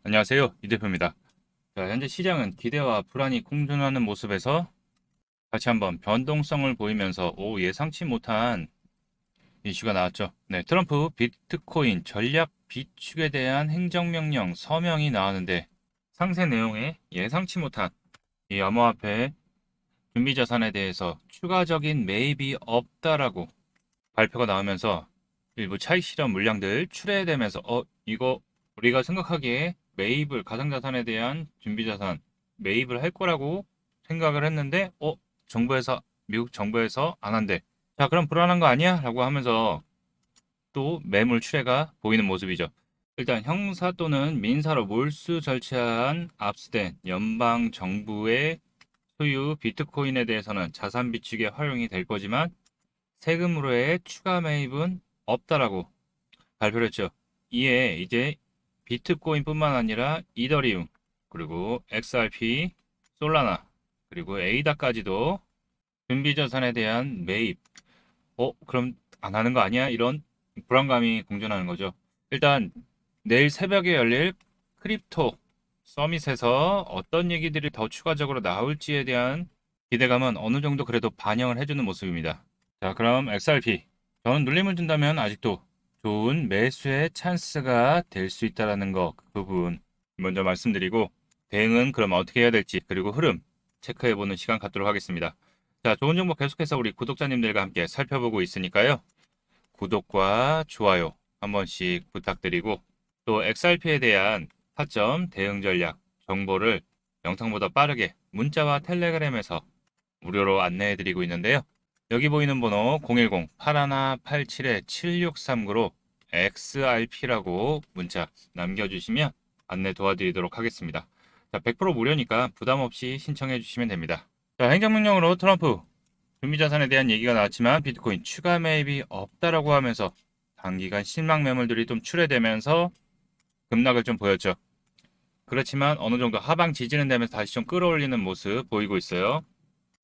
안녕하세요. 이 대표입니다. 자, 현재 시장은 기대와 불안이 공존하는 모습에서 같이 한번 변동성을 보이면서 예상치 못한 이슈가 나왔죠. 네, 트럼프 비트코인 전략 비축에 대한 행정명령 서명이 나왔는데 상세 내용에 예상치 못한 이 암호화폐 준비자산에 대해서 추가적인 매입이 없다라고 발표가 나오면서 일부 차익 실현 물량들 출회되면서 이거 우리가 생각하기에 매입을 가상자산에 대한 준비자산 매입을 할 거라고 생각을 했는데 정부에서 미국 정부에서 안 한대. 자, 그럼 불안한 거 아니야? 라고 하면서 또 매물 출회가 보이는 모습이죠. 일단 형사 또는 민사로 몰수 절차한 압수된 연방 정부의 소유 비트코인에 대해서는 자산 비축에 활용이 될 거지만 세금으로의 추가 매입은 없다라고 발표를 했죠. 이에 이제 비트코인뿐만 아니라 이더리움, 그리고 XRP, 솔라나, 그리고 에이다까지도 준비자산에 대한 매입, 그럼 안 하는 거 아니야? 이런 불안감이 공존하는 거죠. 일단 내일 새벽에 열릴 크립토 서밋에서 어떤 얘기들이 더 추가적으로 나올지에 대한 기대감은 어느 정도 그래도 반영을 해주는 모습입니다. 자, 그럼 XRP. 저는 눌림을 준다면 아직도 좋은 매수의 찬스가 될 수 있다는 거, 그 부분 먼저 말씀드리고, 대응은 그럼 어떻게 해야 될지, 그리고 흐름 체크해보는 시간 갖도록 하겠습니다. 자, 좋은 정보 계속해서 우리 구독자님들과 함께 살펴보고 있으니까요. 구독과 좋아요 한 번씩 부탁드리고, 또 XRP에 대한 타점, 대응 전략, 정보를 영상보다 빠르게 문자와 텔레그램에서 무료로 안내해드리고 있는데요. 여기 보이는 번호 010-8187-7639로 XRP라고 문자 남겨주시면 안내 도와드리도록 하겠습니다. 자, 100% 무료니까 부담 없이 신청해 주시면 됩니다. 자, 행정명령으로 트럼프 준비자산에 대한 얘기가 나왔지만 비트코인 추가 매입이 없다라고 하면서 단기간 실망 매물들이 좀 출회되면서 급락을 좀 보였죠. 그렇지만 어느 정도 하방 지지는 되면서 다시 좀 끌어올리는 모습 보이고 있어요.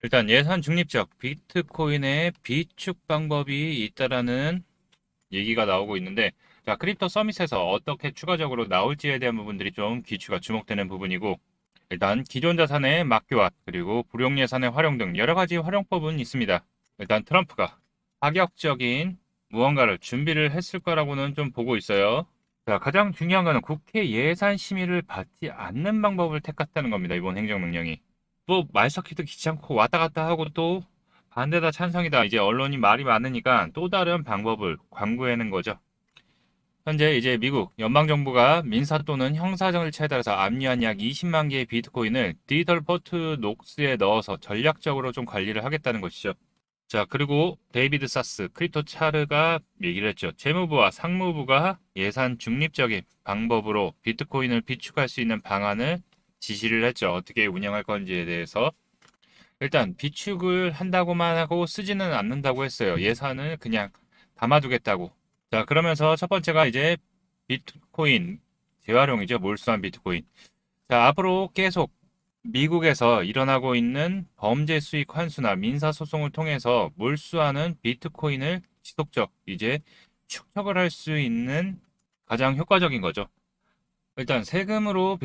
일단 예산 중립적 비트코인의 비축 방법이 있다라는 얘기가 나오고 있는데, 자, 크립토 서밋에서 어떻게 추가적으로 나올지에 대한 부분들이 좀 귀추가 주목되는 부분이고, 일단 기존 자산의 막교환 그리고 불용 예산의 활용 등 여러 가지 활용법은 있습니다. 일단 트럼프가 파격적인 무언가를 준비를 했을 거라고는 좀 보고 있어요. 자, 가장 중요한 거는 국회 예산 심의를 받지 않는 방법을 택했다는 겁니다. 이번 행정명령이. 또 말 섞기도 귀찮고 왔다 갔다 하고 또 반대다 찬성이다. 이제 언론이 말이 많으니까 또 다른 방법을 광고하는 거죠. 현재 이제 미국 연방정부가 민사 또는 형사 절차에 따라서 압류한 약 20만 개의 비트코인을 디지털 포트 녹스에 넣어서 전략적으로 좀 관리를 하겠다는 것이죠. 자, 그리고 데이비드 사스 크립토 차르가 얘기를 했죠. 재무부와 상무부가 예산 중립적인 방법으로 비트코인을 비축할 수 있는 방안을 지시를 했죠. 어떻게 운영할 건지에 대해서. 일단 비축을 한다고만 하고 쓰지는 않는다고 했어요. 예산을 그냥 담아두겠다고. 자, 그러면서 첫 번째가 이제 비트코인 재활용이죠. 몰수한 비트코인. 자, 앞으로 계속 미국에서 일어나고 있는 범죄 수익 환수나 민사 소송을 통해서 몰수하는 비트코인을 지속적 이제 축적을 할 수 있는 가장 효과적인 거죠. 일단 세금으로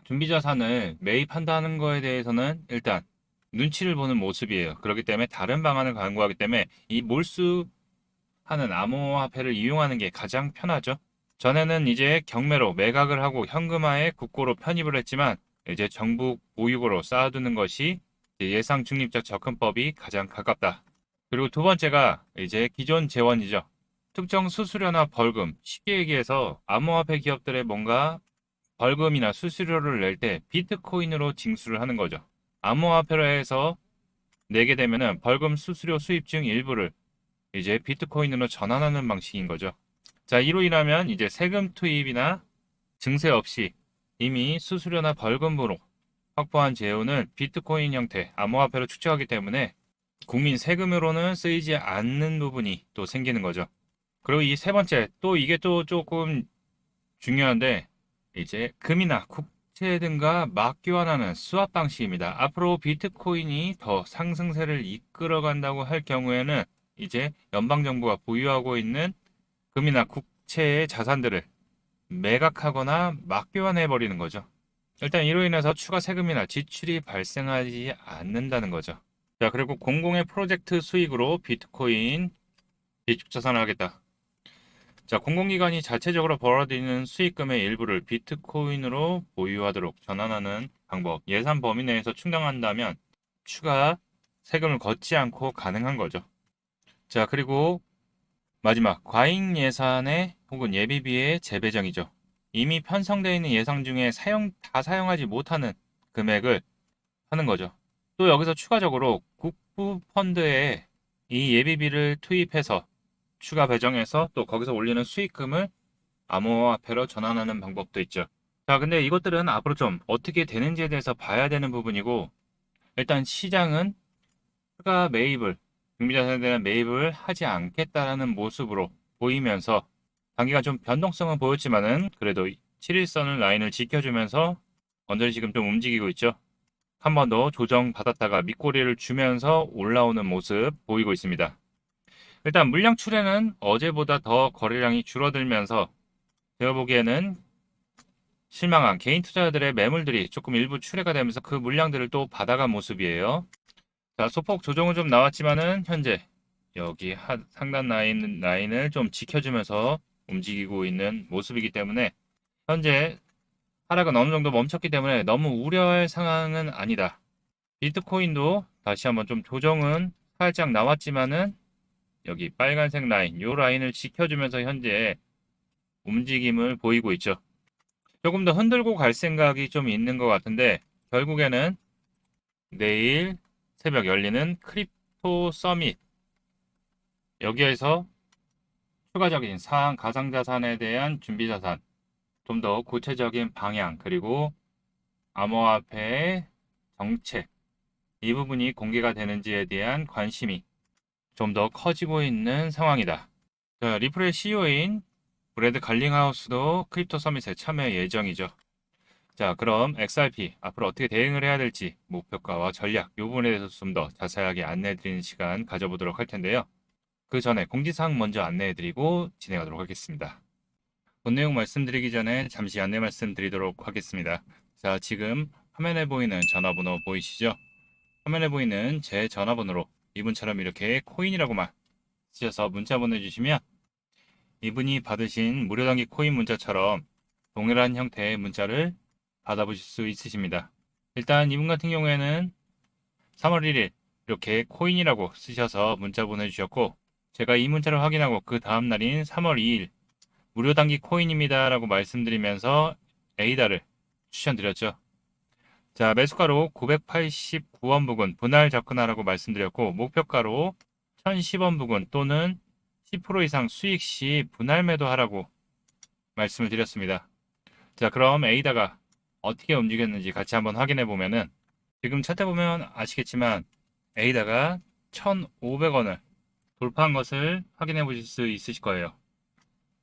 준비 자산을 매입한다는 거에 대해서는 일단 눈치를 보는 모습이에요. 그렇기 때문에 다른 방안을 강구하기 때문에 이 몰수하는 암호화폐를 이용하는 게 가장 편하죠. 전에는 이제 경매로 매각을 하고 현금화에 국고로 편입을 했지만 이제 정부 보유고로 쌓아두는 것이 예상 중립적 접근법이 가장 가깝다. 그리고 두 번째가 이제 기존 재원이죠. 특정 수수료나 벌금, 쉽게 얘기해서 암호화폐 기업들의 뭔가 벌금이나 수수료를 낼 때 비트코인으로 징수를 하는 거죠. 암호화폐로 해서 내게 되면은 벌금 수수료 수입 중 일부를 이제 비트코인으로 전환하는 방식인 거죠. 자, 이로 인하면 이제 세금 투입이나 증세 없이 이미 수수료나 벌금으로 확보한 재원을 비트코인 형태 암호화폐로 축적하기 때문에 국민 세금으로는 쓰이지 않는 부분이 또 생기는 거죠. 그리고 이 세 번째, 또 이게 또 조금 중요한데, 이제 금이나 국채 등과 맞교환하는 수합 방식입니다. 앞으로 비트코인이 더 상승세를 이끌어 간다고 할 경우에는 이제 연방정부가 보유하고 있는 금이나 국채의 자산들을 매각하거나 막교환해 버리는 거죠. 일단 이로 인해서 추가 세금이나 지출이 발생하지 않는다는 거죠. 자, 그리고 공공의 프로젝트 수익으로 비트코인 비축자산을 하겠다. 자, 공공기관이 자체적으로 벌어들이는 수익금의 일부를 비트코인으로 보유하도록 전환하는 방법. 예산 범위 내에서 충당한다면 추가 세금을 걷지 않고 가능한 거죠. 자, 그리고 마지막 과잉 예산의 혹은 예비비의 재배정이죠. 이미 편성되어 있는 예산 중에 다 사용하지 못하는 금액을 하는 거죠. 또 여기서 추가적으로 국부 펀드에 이 예비비를 투입해서 추가 배정해서 또 거기서 올리는 수익금을 암호화폐로 전환하는 방법도 있죠. 자, 근데 이것들은 앞으로 좀 어떻게 되는지에 대해서 봐야 되는 부분이고, 일단 시장은 추가 매입을, 중비자산에 대한 매입을 하지 않겠다라는 모습으로 보이면서 단기간 좀 변동성은 보였지만은 그래도 7일선 라인을 지켜주면서 언저리 지금 좀 움직이고 있죠. 한 번 더 조정받았다가 밑꼬리를 주면서 올라오는 모습 보이고 있습니다. 일단 물량 출회는 어제보다 더 거래량이 줄어들면서 제가 보기에는 실망한 개인 투자자들의 매물들이 조금 일부 출회가 되면서 그 물량들을 또 받아간 모습이에요. 자, 소폭 조정은 좀 나왔지만은 현재 여기 상단 라인을 좀 지켜주면서 움직이고 있는 모습이기 때문에 현재 하락은 어느 정도 멈췄기 때문에 너무 우려할 상황은 아니다. 비트코인도 다시 한번 좀 조정은 살짝 나왔지만은 여기 빨간색 라인, 요 라인을 지켜주면서 현재 움직임을 보이고 있죠. 조금 더 흔들고 갈 생각이 좀 있는 것 같은데 결국에는 내일 새벽 열리는 크립토 서밋 여기에서 추가적인 사항 가상자산에 대한 준비자산 좀 더 구체적인 방향 그리고 암호화폐의 정책 이 부분이 공개가 되는지에 대한 관심이 좀 더 커지고 있는 상황이다. 자, 리플의 CEO인 브래드 갈링하우스도 크립토 서밋에 참여 예정이죠. 자, 그럼 XRP 앞으로 어떻게 대응을 해야 될지 목표가와 전략 이 부분에 대해서 좀 더 자세하게 안내해 드리는 시간 가져보도록 할 텐데요. 그 전에 공지사항 먼저 안내해 드리고 진행하도록 하겠습니다. 본 내용 말씀드리기 전에 잠시 안내 말씀드리도록 하겠습니다. 자, 지금 화면에 보이는 전화번호 보이시죠? 화면에 보이는 제 전화번호로 이분처럼 이렇게 코인이라고만 쓰셔서 문자 보내주시면 이분이 받으신 무료 단기 코인 문자처럼 동일한 형태의 문자를 받아보실 수 있으십니다. 일단 이분 같은 경우에는 3월 1일 이렇게 코인이라고 쓰셔서 문자 보내주셨고 제가 이 문자를 확인하고 그 다음 날인 3월 2일 무료 단기 코인입니다 라고 말씀드리면서 에이다를 추천드렸죠. 자, 매수가로 989원 부근 분할 접근하라고 말씀드렸고 목표가로 1010원 부근 또는 10% 이상 수익 시 분할 매도하라고 말씀을 드렸습니다. 자, 그럼 에이다가 어떻게 움직였는지 같이 한번 확인해 보면은 지금 차트 보면 아시겠지만 에이다가 1,500원을 돌파한 것을 확인해 보실 수 있으실 거예요.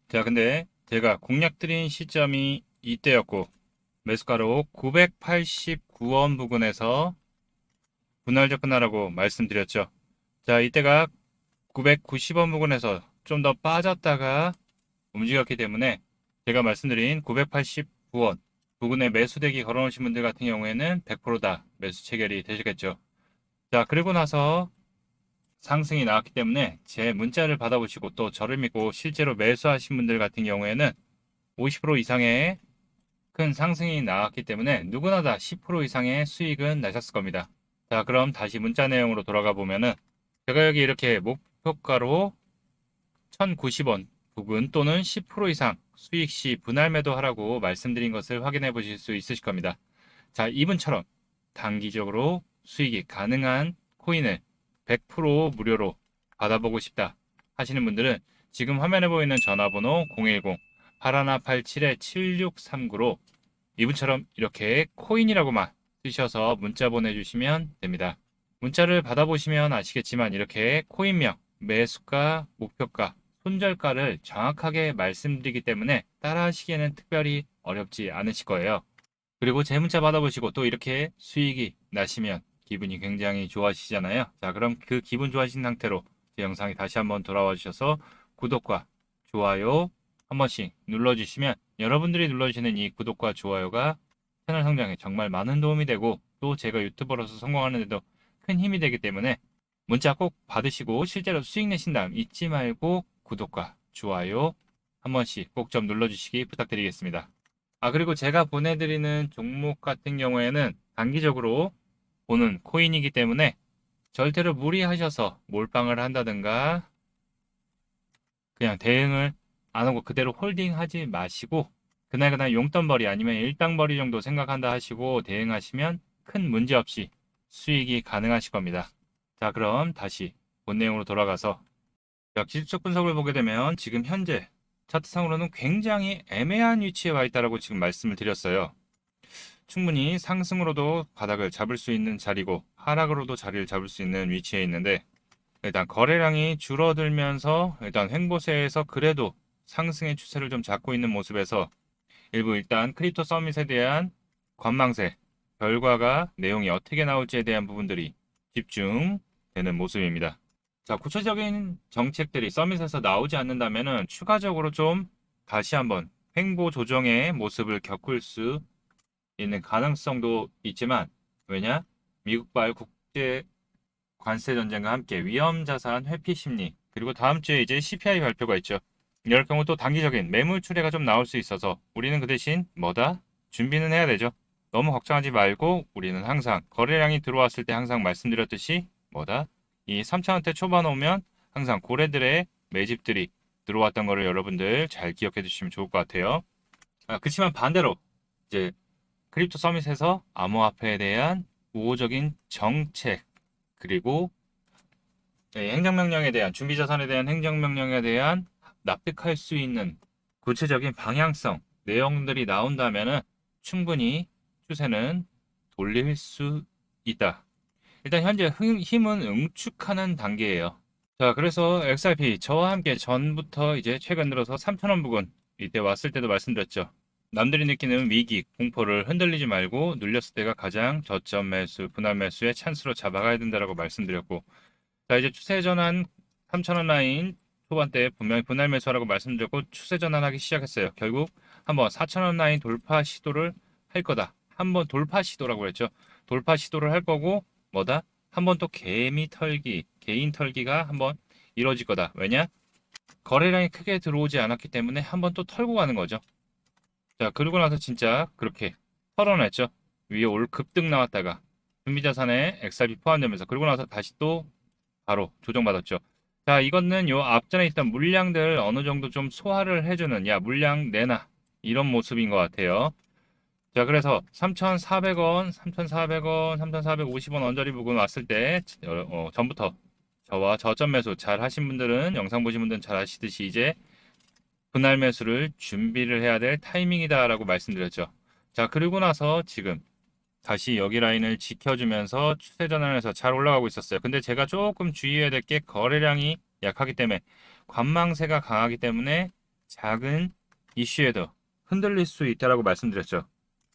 자, 근데 제가 공략 드린 시점이 이때였고 매수가로 989원 부근에서 분할 접근하라고 말씀드렸죠. 자, 이때가 990원 부근에서 좀 더 빠졌다가 움직였기 때문에 제가 말씀드린 989원 부근에 매수대기 걸어놓으신 분들 같은 경우에는 100%다 매수 체결이 되셨겠죠. 자, 그리고 나서 상승이 나왔기 때문에 제 문자를 받아보시고 또 저를 믿고 실제로 매수하신 분들 같은 경우에는 50% 이상의 큰 상승이 나왔기 때문에 누구나 다 10% 이상의 수익은 나셨을 겁니다. 자, 그럼 다시 문자 내용으로 돌아가 보면은 제가 여기 이렇게 목표가로 1090원 부근 또는 10% 이상 수익 시 분할 매도하라고 말씀드린 것을 확인해 보실 수 있으실 겁니다. 자, 이분처럼 단기적으로 수익이 가능한 코인을 100% 무료로 받아보고 싶다 하시는 분들은 지금 화면에 보이는 전화번호 010-8187-7639로 이분처럼 이렇게 코인이라고만 쓰셔서 문자 보내주시면 됩니다. 문자를 받아보시면 아시겠지만 이렇게 코인명, 매수가, 목표가, 손절가를 정확하게 말씀드리기 때문에 따라하시기에는 특별히 어렵지 않으실 거예요. 그리고 제 문자 받아보시고 또 이렇게 수익이 나시면 기분이 굉장히 좋아지시잖아요. 자, 그럼 그 기분 좋아진 상태로 제 영상이 다시 한번 돌아와 주셔서 구독과 좋아요 한 번씩 눌러주시면 여러분들이 눌러주시는 이 구독과 좋아요가 채널 성장에 정말 많은 도움이 되고 또 제가 유튜버로서 성공하는 데도 큰 힘이 되기 때문에 문자 꼭 받으시고 실제로 수익 내신 다음 잊지 말고 구독과 좋아요 한 번씩 꼭 좀 눌러주시기 부탁드리겠습니다. 그리고 제가 보내드리는 종목 같은 경우에는 단기적으로 보는 코인이기 때문에 절대로 무리하셔서 몰빵을 한다든가 그냥 대응을 안 하고 그대로 홀딩하지 마시고 그날 용돈벌이 아니면 일당벌이 정도 생각한다 하시고 대응하시면 큰 문제 없이 수익이 가능하실 겁니다. 자, 그럼 다시 본 내용으로 돌아가서 기술적 분석을 보게 되면 지금 현재 차트상으로는 굉장히 애매한 위치에 와 있다고 지금 말씀을 드렸어요. 충분히 상승으로도 바닥을 잡을 수 있는 자리고 하락으로도 자리를 잡을 수 있는 위치에 있는데 일단 거래량이 줄어들면서 일단 횡보세에서 그래도 상승의 추세를 좀 잡고 있는 모습에서 일부 일단 크립토 서밋에 대한 관망세 결과가 내용이 어떻게 나올지에 대한 부분들이 집중되는 모습입니다. 자, 구체적인 정책들이 서밋에서 나오지 않는다면은 추가적으로 좀 다시 한번 횡보 조정의 모습을 겪을 수 있는 가능성도 있지만 왜냐? 미국발 국제 관세 전쟁과 함께 위험 자산 회피 심리 그리고 다음 주에 이제 CPI 발표가 있죠. 이럴 경우 또 단기적인 매물 출회가 좀 나올 수 있어서 우리는 그 대신 뭐다? 준비는 해야 되죠. 너무 걱정하지 말고 우리는 항상 거래량이 들어왔을 때 항상 말씀드렸듯이 뭐다? 이 3,000원대 초반 오면 항상 고래들의 매집들이 들어왔던 거를 여러분들 잘 기억해 주시면 좋을 것 같아요. 그렇지만 반대로 이제 크립토 서밋에서 암호화폐에 대한 우호적인 정책 그리고 행정명령에 대한 준비자산에 대한 행정명령에 대한 납득할 수 있는 구체적인 방향성 내용들이 나온다면은 충분히 추세는 돌릴 수 있다. 일단 현재 힘은 응축하는 단계예요. 자, 그래서 XRP 저와 함께 전부터 이제 최근 들어서 3,000원 부근 이때 왔을 때도 말씀드렸죠. 남들이 느끼는 위기, 공포를 흔들리지 말고 눌렸을 때가 가장 저점 매수, 분할 매수의 찬스로 잡아가야 된다라고 말씀드렸고 자, 이제 추세 전환 3,000원 라인 초반대 분명히 분할 매수하라고 말씀드렸고 추세 전환하기 시작했어요. 결국 한번 4,000원 라인 돌파 시도를 할 거다. 한번 돌파 시도라고 했죠. 돌파 시도를 할 거고 뭐다? 한번 또 개미 털기, 개인 털기가 한번 이루어질 거다. 왜냐? 거래량이 크게 들어오지 않았기 때문에 한번 또 털고 가는 거죠. 자, 그러고 나서 진짜 그렇게 털어냈죠. 위에 올 급등 나왔다가 준비자산에 XRP 포함되면서 그러고 나서 다시 또 바로 조정받았죠. 자, 이거는 요 앞전에 있던 물량들 어느 정도 좀 소화를 해주는 야 물량 내놔 이런 모습인 것 같아요. 자, 그래서 3,400원, 3,400원, 3,450원 언저리 부근 왔을 때 전부터 저와 저점 매수 잘 하신 분들은 영상 보신 분들은 잘 아시듯이 이제 분할 매수를 준비를 해야 될 타이밍이다라고 말씀드렸죠. 자, 그리고 나서 지금 다시 여기 라인을 지켜주면서 추세 전환해서 잘 올라가고 있었어요. 근데 제가 조금 주의해야 될 게 거래량이 약하기 때문에 관망세가 강하기 때문에 작은 이슈에도 흔들릴 수 있다라고 말씀드렸죠.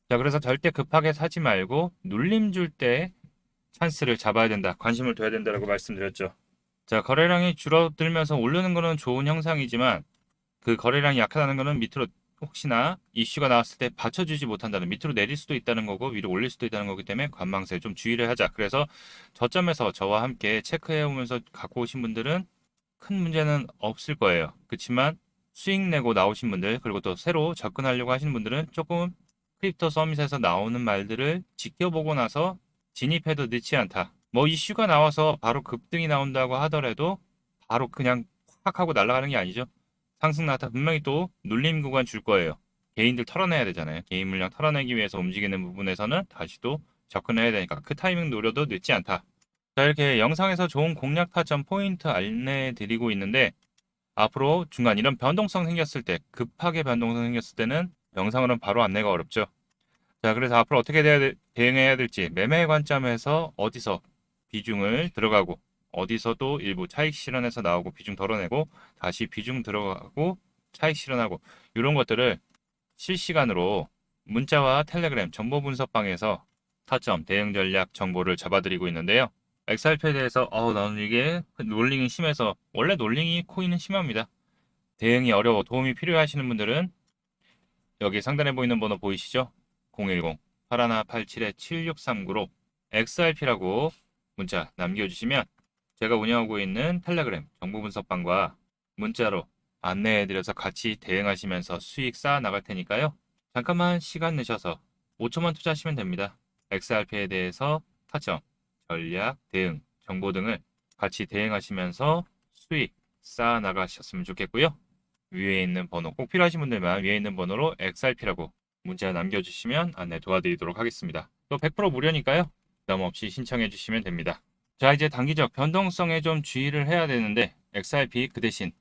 자, 그래서 절대 급하게 사지 말고 눌림 줄 때 찬스를 잡아야 된다. 관심을 둬야 된다라고 말씀드렸죠. 자, 거래량이 줄어들면서 오르는 거는 좋은 형상이지만 그 거래량이 약하다는 거는 밑으로 혹시나 이슈가 나왔을 때 받쳐주지 못한다는 밑으로 내릴 수도 있다는 거고 위로 올릴 수도 있다는 거기 때문에 관망세 좀 주의를 하자. 그래서 저점에서 저와 함께 체크해 오면서 갖고 오신 분들은 큰 문제는 없을 거예요. 그렇지만 수익 내고 나오신 분들 그리고 또 새로 접근하려고 하시는 분들은 조금 크립토 서밋에서 나오는 말들을 지켜보고 나서 진입해도 늦지 않다. 뭐 이슈가 나와서 바로 급등이 나온다고 하더라도 바로 그냥 확 하고 날아가는 게 아니죠. 상승 나타 분명히 또 눌림 구간 줄 거예요. 개인들 털어내야 되잖아요. 개인 물량 털어내기 위해서 움직이는 부분에서는 다시 또 접근해야 되니까 그 타이밍 노려도 늦지 않다. 자, 이렇게 영상에서 좋은 공략 타점 포인트 안내해 드리고 있는데 앞으로 중간 이런 변동성 생겼을 때 급하게 변동성 생겼을 때는 영상으로는 바로 안내가 어렵죠. 자, 그래서 앞으로 어떻게 대응해야 될지 매매 관점에서 어디서 비중을 들어가고 어디서도 일부 차익 실현해서 나오고 비중 덜어내고 다시 비중 들어가고 차익 실현하고 이런 것들을 실시간으로 문자와 텔레그램 정보 분석방에서 타점 대응 전략 정보를 잡아드리고 있는데요. XRP에 대해서 나는 이게 롤링이 심해서 원래 롤링이 코인은 심합니다. 대응이 어려워 도움이 필요하시는 분들은 여기 상단에 보이는 번호 보이시죠? 010-8187-7639로 XRP라고 문자 남겨주시면 제가 운영하고 있는 텔레그램 정보분석방과 문자로 안내해드려서 같이 대응하시면서 수익 쌓아 나갈 테니까요. 잠깐만 시간 내셔서 5초만 투자하시면 됩니다. XRP에 대해서 타점, 전략, 대응, 정보 등을 같이 대응하시면서 수익 쌓아 나가셨으면 좋겠고요. 위에 있는 번호, 꼭 필요하신 분들만 위에 있는 번호로 XRP라고 문자 남겨주시면 안내 도와드리도록 하겠습니다. 또 100% 무료니까요. 부담 없이 신청해 주시면 됩니다. 자, 이제 단기적 변동성에 좀 주의를 해야 되는데 XRP 그 대신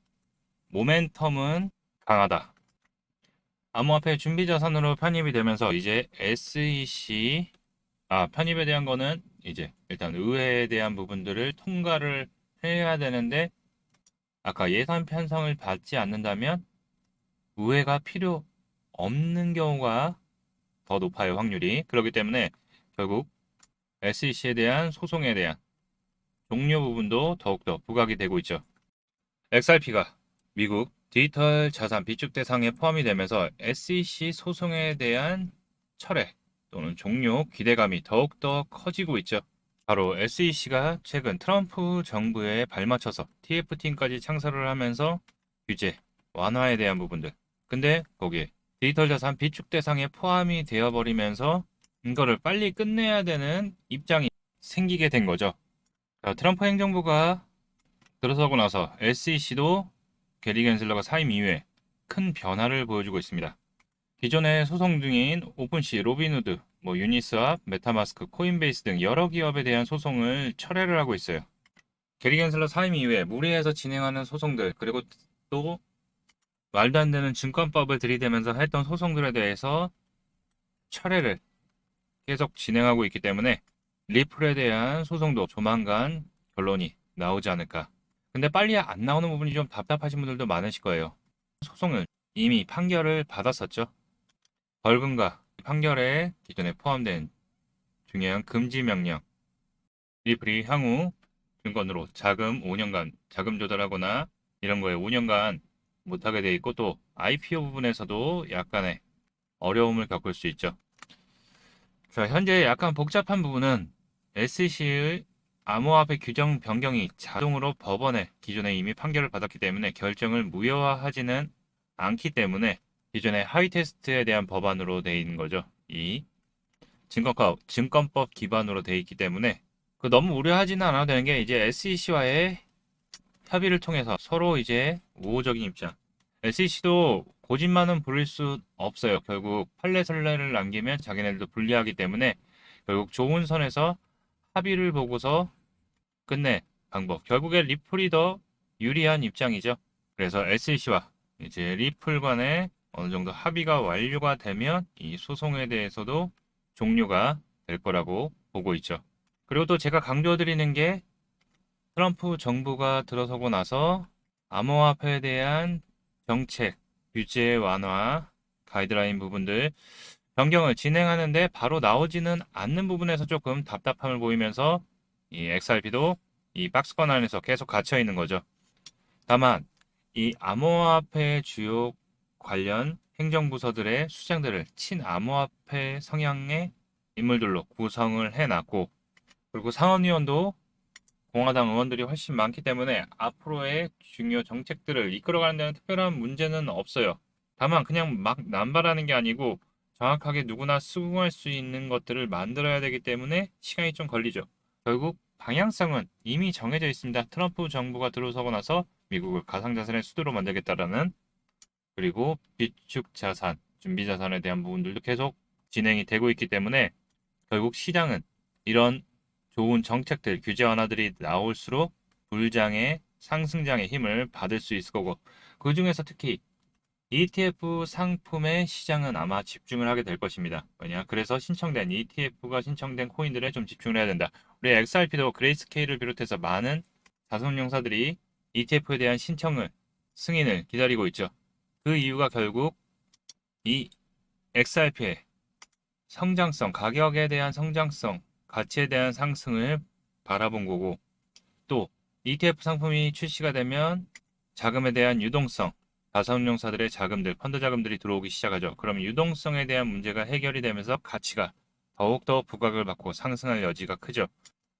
모멘텀은 강하다. 암호화폐 준비자산으로 편입이 되면서 이제 SEC 편입에 대한 거는 이제 일단 의회에 대한 부분들을 통과를 해야 되는데 아까 예산 편성을 받지 않는다면 의회가 필요 없는 경우가 더 높아요, 확률이. 그렇기 때문에 결국 SEC에 대한 소송에 대한 종료 부분도 더욱더 부각이 되고 있죠. XRP가 미국 디지털 자산 비축 대상에 포함이 되면서 SEC 소송에 대한 철회 또는 종료 기대감이 더욱더 커지고 있죠. 바로 SEC가 최근 트럼프 정부에 발맞춰서 TF팀까지 창설을 하면서 규제 완화에 대한 부분들. 근데 거기에 디지털 자산 비축 대상에 포함이 되어버리면서 이거를 빨리 끝내야 되는 입장이 생기게 된 거죠. 자, 트럼프 행정부가 들어서고 나서 SEC도 게리 겐슬러가 사임 이후에 큰 변화를 보여주고 있습니다. 기존에 소송 중인 오픈시, 로빈후드, 유니스왑, 메타마스크, 코인베이스 등 여러 기업에 대한 소송을 철회를 하고 있어요. 게리 겐슬러 사임 이후에 무리해서 진행하는 소송들, 그리고 또 말도 안 되는 증권법을 들이대면서 했던 소송들에 대해서 철회를 계속 진행하고 있기 때문에 리플에 대한 소송도 조만간 결론이 나오지 않을까. 근데 빨리 안 나오는 부분이 좀 답답하신 분들도 많으실 거예요. 소송을 이미 판결을 받았었죠. 벌금과 판결에 기존에 포함된 중요한 금지 명령. 리플이 향후 증권으로 자금 5년간 자금 조달하거나 이런 거에 5년간 못하게 돼 있고 또 IPO 부분에서도 약간의 어려움을 겪을 수 있죠. 자, 현재 약간 복잡한 부분은 SEC의 암호화폐 규정 변경이 자동으로 법원에 기존에 이미 판결을 받았기 때문에 결정을 무효화하지는 않기 때문에 기존의 하위 테스트에 대한 법안으로 되어 있는 거죠. 이 증권법 기반으로 되어 있기 때문에 너무 우려하지는 않아도 되는 게 이제 SEC와의 협의를 통해서 서로 이제 우호적인 입장. SEC도 고집만은 부릴 수 없어요. 결국 판례선례를 남기면 자기네들도 불리하기 때문에 결국 좋은 선에서 합의를 보고서 끝내 방법. 결국에 리플이 더 유리한 입장이죠. 그래서 SEC와 이제 리플 간에 어느 정도 합의가 완료가 되면 이 소송에 대해서도 종료가 될 거라고 보고 있죠. 그리고 또 제가 강조드리는 게 트럼프 정부가 들어서고 나서 암호화폐에 대한 정책, 규제 완화, 가이드라인 부분들 변경을 진행하는데 바로 나오지는 않는 부분에서 조금 답답함을 보이면서 이 XRP도 이 박스권 안에서 계속 갇혀 있는 거죠. 다만 이 암호화폐 주요 관련 행정부서들의 수장들을 친암호화폐 성향의 인물들로 구성을 해놨고 그리고 상원의원도 공화당 의원들이 훨씬 많기 때문에 앞으로의 중요 정책들을 이끌어가는 데는 특별한 문제는 없어요. 다만 그냥 막 남발하는 게 아니고 정확하게 누구나 수긍할 수 있는 것들을 만들어야 되기 때문에 시간이 좀 걸리죠. 결국 방향성은 이미 정해져 있습니다. 트럼프 정부가 들어서고 나서 미국을 가상자산의 수도로 만들겠다라는 그리고 비축자산, 준비자산에 대한 부분들도 계속 진행이 되고 있기 때문에 결국 시장은 이런 좋은 정책들, 규제 완화들이 나올수록 불장의 상승장의 힘을 받을 수 있을 거고 그 중에서 특히 ETF 상품의 시장은 아마 집중을 하게 될 것입니다. 왜냐? 그래서 신청된 ETF가 신청된 코인들에 좀 집중을 해야 된다. 우리 XRP도 그레이스케일을 비롯해서 많은 자선용사들이 ETF에 대한 승인을 기다리고 있죠. 그 이유가 결국 이 XRP의 성장성, 가격에 대한 성장성, 가치에 대한 상승을 바라본 거고 또 ETF 상품이 출시가 되면 자금에 대한 유동성, 자산운용사들의 자금들, 펀드 자금들이 들어오기 시작하죠. 그럼 유동성에 대한 문제가 해결이 되면서 가치가 더욱더 부각을 받고 상승할 여지가 크죠.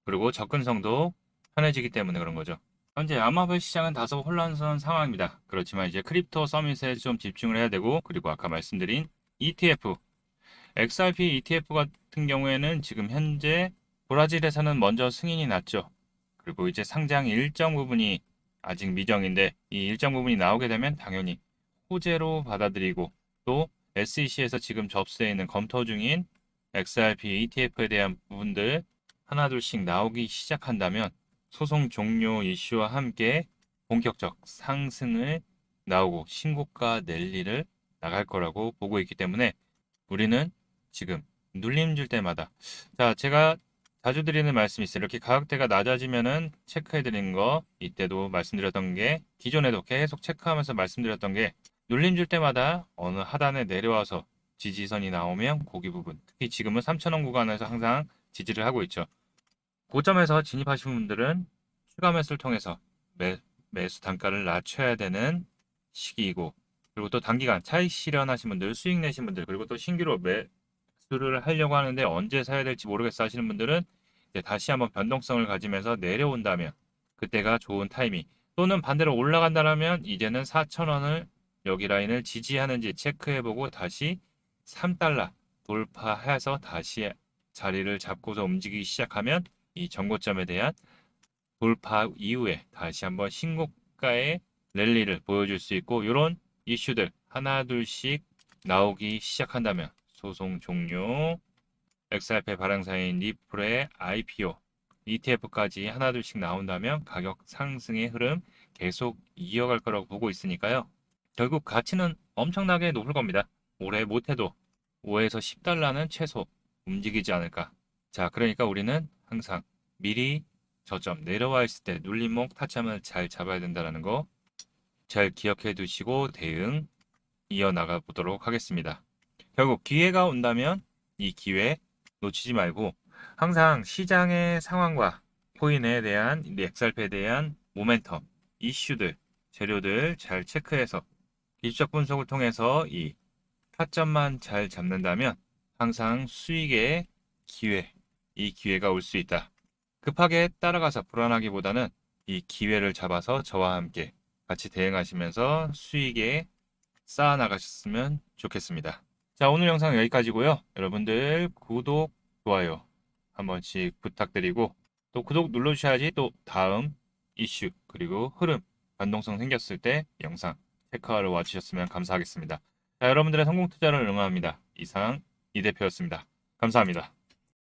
그리고 접근성도 편해지기 때문에 그런 거죠. 현재 암호화폐 시장은 다소 혼란스러운 상황입니다. 그렇지만 이제 크립토 서밋에 좀 집중을 해야 되고, 그리고 아까 말씀드린 ETF, XRP ETF 같은 경우에는 지금 현재 브라질에서는 먼저 승인이 났죠. 그리고 이제 상장 일정 부분이 아직 미정인데, 이 일정 부분이 나오게 되면 당연히 호재로 받아들이고, 또 SEC에서 지금 접수되어 있는 검토 중인 XRP ETF에 대한 부분들 하나둘씩 나오기 시작한다면 소송 종료 이슈와 함께 본격적 상승을 나오고 신고가 랠리를 나갈 거라고 보고 있기 때문에 우리는 지금 눌림 줄 때마다, 자, 제가 자주 드리는 말씀이 있어요. 이렇게 가격대가 낮아지면은 체크해 드리는 거, 이때도 말씀드렸던 게, 기존에도 계속 체크하면서 말씀드렸던 게, 눌림 줄 때마다 어느 하단에 내려와서 지지선이 나오면 고기 부분, 특히 지금은 3,000원 구간에서 항상 지지를 하고 있죠. 고점에서 진입하신 분들은 추가 매수를 통해서 매수 단가를 낮춰야 되는 시기이고, 그리고 또 단기간 차익 실현하신 분들, 수익 내신 분들, 그리고 또 신규로 매수를 하려고 하는데 언제 사야 될지 모르겠어 하시는 분들은 이제 다시 한번 변동성을 가지면서 내려온다면 그때가 좋은 타이밍, 또는 반대로 올라간다면 이제는 4,000원을 여기 라인을 지지하는지 체크해보고 다시 3달러 돌파해서 다시 자리를 잡고서 움직이기 시작하면 이 전고점에 대한 돌파 이후에 다시 한번 신고가의 랠리를 보여줄 수 있고, 이런 이슈들 하나 둘씩 나오기 시작한다면 소송 종료, XRP 발행사인 리플의 IPO, ETF까지 하나 둘씩 나온다면 가격 상승의 흐름 계속 이어갈 거라고 보고 있으니까요. 결국 가치는 엄청나게 높을 겁니다. 올해 못해도 5에서 10달러는 최소 움직이지 않을까. 자, 그러니까 우리는 항상 미리 저점 내려와 있을 때 눌림목 타점을 잘 잡아야 된다는 거 잘 기억해 두시고 대응 이어나가 보도록 하겠습니다. 결국 기회가 온다면 이 기회 놓치지 말고 항상 시장의 상황과 코인에 대한, XRP에 대한 모멘텀, 이슈들, 재료들 잘 체크해서 기술적 분석을 통해서 이 타점만 잘 잡는다면 항상 수익의 기회, 이 기회가 올 수 있다. 급하게 따라가서 불안하기보다는 이 기회를 잡아서 저와 함께 같이 대응하시면서 수익에 쌓아 나가셨으면 좋겠습니다. 자, 오늘 영상 여기까지고요. 여러분들 구독, 좋아요 한 번씩 부탁드리고, 또 구독 눌러주셔야지 또 다음 이슈 그리고 흐름, 변동성 생겼을 때 영상 체크하러 와주셨으면 감사하겠습니다. 자, 여러분들의 성공 투자를 응원합니다. 이상 이 대표였습니다. 감사합니다.